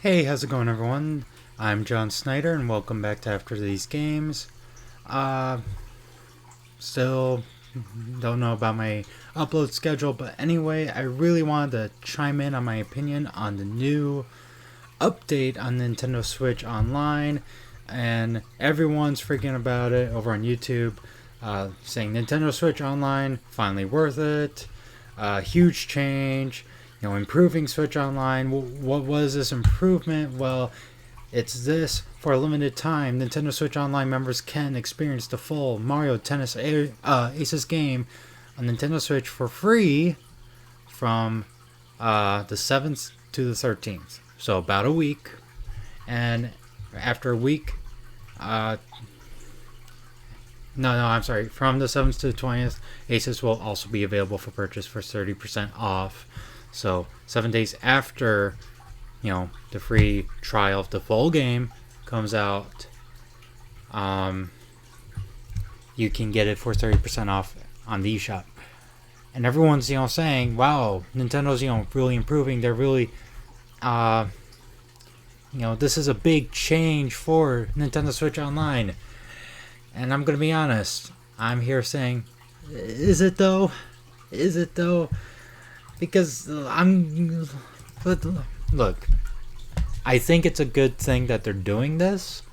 Hey, how's it going, everyone? I'm John Snyder, and welcome back to After These Games. Uh, Still don't know about my upload schedule, but anyway, I really wanted to chime in on my opinion on the new update on Nintendo Switch Online, and everyone's freaking about it over on YouTube, saying Nintendo Switch Online finally worth it, huge change, improving Switch Online. What was this improvement? Well, it's this: for a limited time, Nintendo Switch Online members can experience the full Mario Tennis Aces game on Nintendo Switch for free from the 7th to the 13th. So about a week. And after a week, uh, no, I'm sorry, from the 7th to the 20th, Aces will also be available for purchase for 30% off. So 7 days after the free trial of the full game comes out, you can get it for 30% off on the eShop. And everyone's saying, wow, Nintendo's really improving. They're really this is a big change for Nintendo Switch Online. And I'm gonna be honest, I'm here saying, is it though? Is it though? Because look, I think it's a good thing that they're doing this,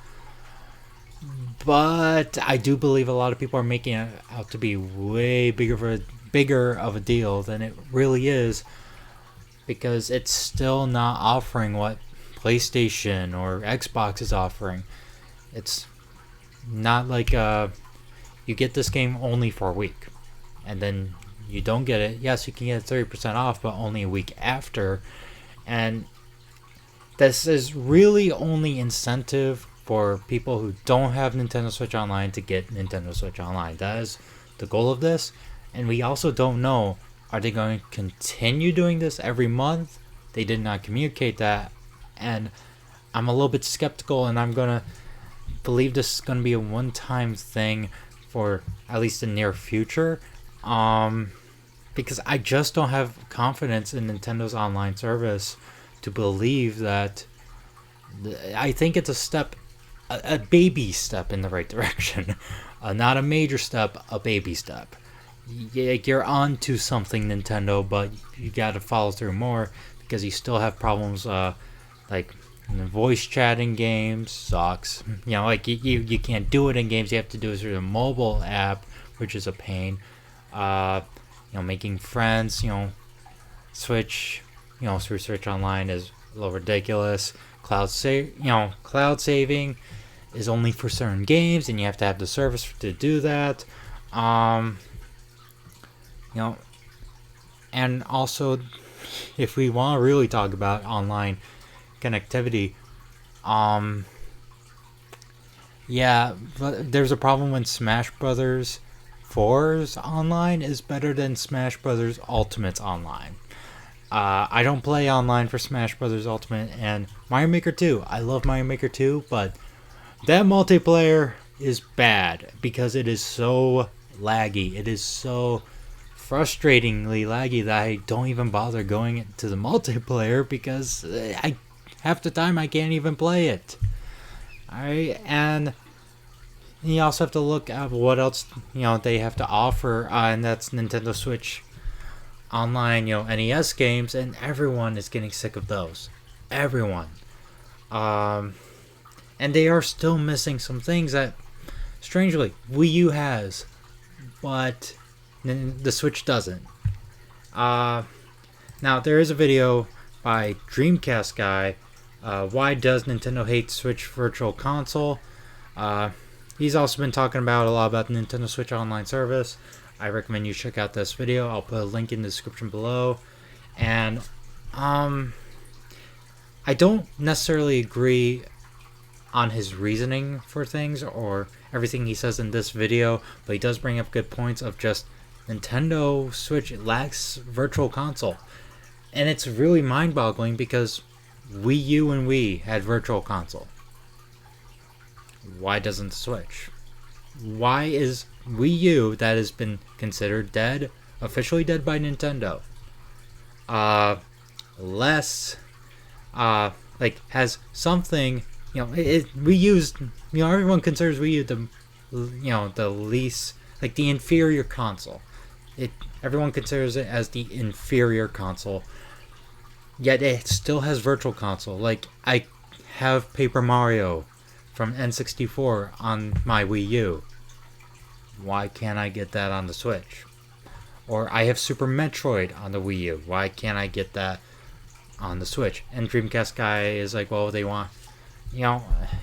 but I do believe a lot of people are making it out to be way bigger of a deal than it really is, because it's still not offering what PlayStation or Xbox is offering. It's not like you get this game only for a week, and then you don't get it. Yes, you can get 30% off, but only a week after. And this is really only incentive for people who don't have Nintendo Switch Online to get Nintendo Switch Online. That is the goal of this. And we also don't know, are they going to continue doing this every month? They did not communicate that. And I'm a little bit skeptical, and I'm going to believe this is going to be a one-time thing for at least the near future. Because I just don't have confidence in Nintendo's online service to believe that. I think it's a baby step in the right direction. Not a major step, a baby step. You're on to something, Nintendo, but you gotta follow through more, because you still have problems like voice chat in games sucks. Like you can't do it in games. You have to do it through the mobile app, which is a pain. Making friends, Switch, through Switch Online is a little ridiculous. Cloud saving is only for certain games, and you have to have the service to do that. And also, if we want to really talk about online connectivity, yeah, but there's a problem when Smash Brothers 4's online is better than Smash Brothers Ultimate's online. I don't play online for Smash Brothers Ultimate, and Mario Maker 2. I love Mario Maker 2, but that multiplayer is bad because it is so laggy. It is so frustratingly laggy that I don't even bother going to the multiplayer, because half the time I can't even play it. Alright, and you also have to look at what else they have to offer, and that's Nintendo Switch Online, NES games, and everyone is getting sick of those. Everyone. And they are still missing some things that, strangely, Wii U has, but the Switch doesn't. Now, there is a video by Dreamcast Guy, Why Does Nintendo Hate Switch Virtual Console? He's also been talking about a lot about the Nintendo Switch Online service. I recommend you check out this video. I'll put a link in the description below. And I don't necessarily agree on his reasoning for things or everything he says in this video, but he does bring up good points of just Nintendo Switch lacks Virtual Console. And it's really mind-boggling, because Wii U and Wii had Virtual Console. Why doesn't the Switch? Why is Wii U, that has been considered dead, officially dead by Nintendo, less like has something. We used. Everyone considers Wii U the least, like the inferior console. It Everyone considers it as the inferior console. Yet it still has Virtual Console. Like I have Paper Mario from N64 on my Wii U. Why can't I get that on the Switch? Or I have Super Metroid on the Wii U. Why can't I get that on the Switch? And Dreamcast guy is like, well, they want,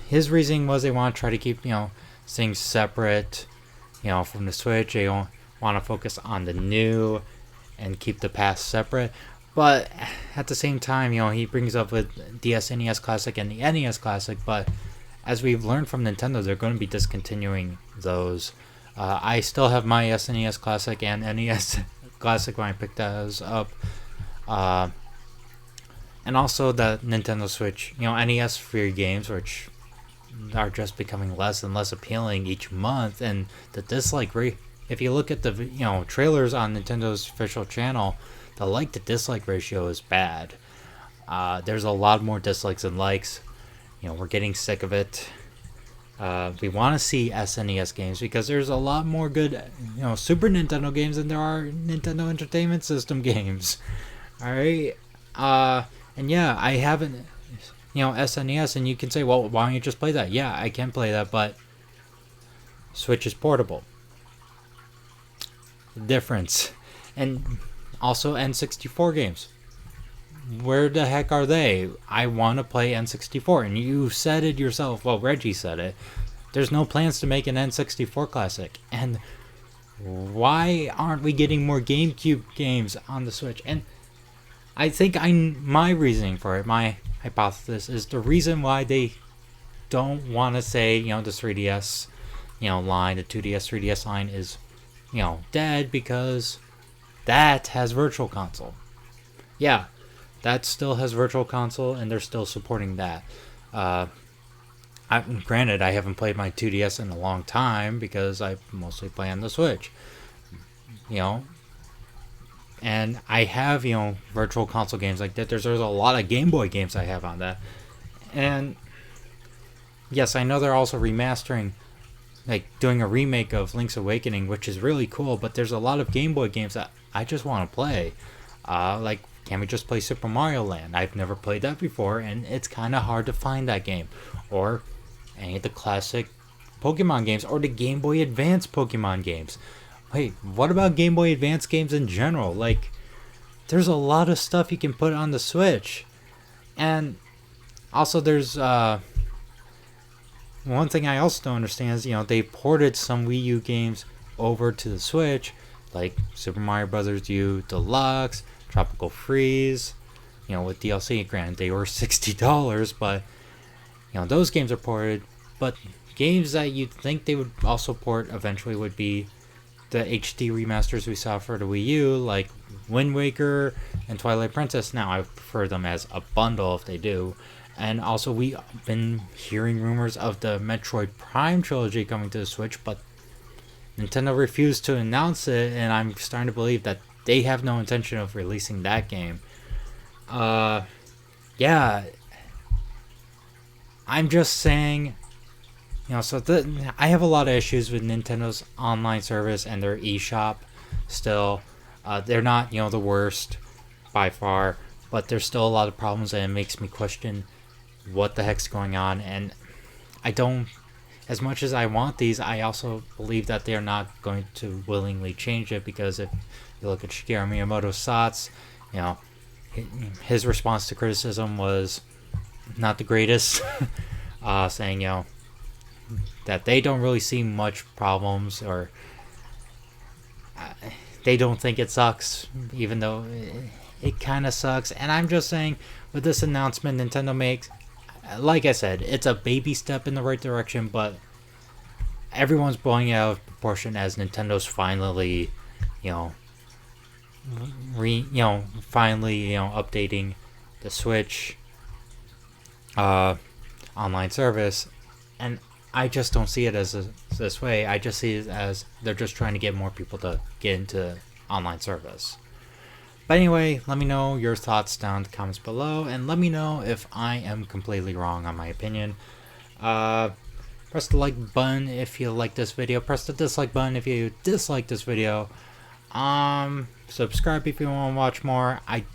his reasoning was they want to try to keep, things separate, from the Switch. They don't want to focus on the new and keep the past separate. But at the same time, he brings up with the SNES Classic and the NES Classic. But as we've learned from Nintendo, they're going to be discontinuing those. I still have my SNES Classic and NES Classic when I picked those up. And also the Nintendo Switch, NES free games, which are just becoming less and less appealing each month. And the dislike rate, if you look at the trailers on Nintendo's official channel, the like to dislike ratio is bad. There's a lot more dislikes than likes. We're getting sick of it. We want to see SNES games because there's a lot more good, Super Nintendo games than there are Nintendo Entertainment System games. All right. And yeah, I haven't, SNES, and you can say, well, why don't you just play that? Yeah, I can play that, but Switch is portable. Difference. And also N64 games. Where the heck are they? I want to play N64, and you said it yourself. Well, Reggie said it. There's no plans to make an N64 classic. And why aren't we getting more GameCube games on the Switch? And I think my reasoning for it, my hypothesis, is the reason why they don't want to say, the 3DS, line, the 2DS, 3DS line is, dead, because that has Virtual Console. Yeah, that still has Virtual Console, and they're still supporting that. Granted, I haven't played my 2DS in a long time because I mostly play on the Switch. And I have, Virtual Console games like that. There's a lot of Game Boy games I have on that. And yes, I know they're also remastering, like doing a remake of Link's Awakening, which is really cool, but there's a lot of Game Boy games that I just want to play. Like, can we just play Super Mario Land? I've never played that before, and it's kind of hard to find that game. Or any of the classic Pokemon games, or the Game Boy Advance Pokemon games. Wait, what about Game Boy Advance games in general? Like, there's a lot of stuff you can put on the Switch. And also there's, one thing I also don't understand is, they ported some Wii U games over to the Switch, like Super Mario Bros. U Deluxe, Tropical Freeze, with DLC. Granted, they were $60, but, those games are ported. But games that you'd think they would also port eventually would be the HD remasters we saw for the Wii U, like Wind Waker and Twilight Princess. Now, I prefer them as a bundle if they do. And also, we've been hearing rumors of the Metroid Prime trilogy coming to the Switch, but Nintendo refused to announce it, and I'm starting to believe that they have no intention of releasing that game. Yeah. I'm just saying, I have a lot of issues with Nintendo's online service and their eShop still. They're not, the worst by far, but there's still a lot of problems, and it makes me question what the heck's going on. And I don't, as much as I want these, I also believe that they're not going to willingly change it, because if you look at Shigeru Miyamoto's thoughts, his response to criticism was not the greatest, saying, that they don't really see much problems, or they don't think it sucks, even though it kind of sucks. And I'm just saying, with this announcement Nintendo makes, like I said, it's a baby step in the right direction, but everyone's blowing it out of proportion as Nintendo's finally, updating the Switch online service. And I just don't see it as this way. I just see it as they're just trying to get more people to get into online service. But anyway, let me know your thoughts down in the comments below, and let me know if I am completely wrong on my opinion. Press the like button if you like this video. Press the dislike button if you dislike this video. Subscribe if you want to watch more. I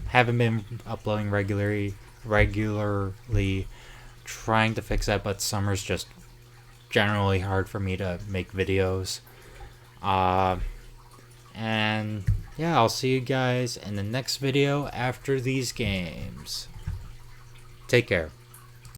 haven't been uploading regularly, trying to fix that, but summer's just generally hard for me to make videos. And yeah, I'll see you guys in the next video after these games. Take care.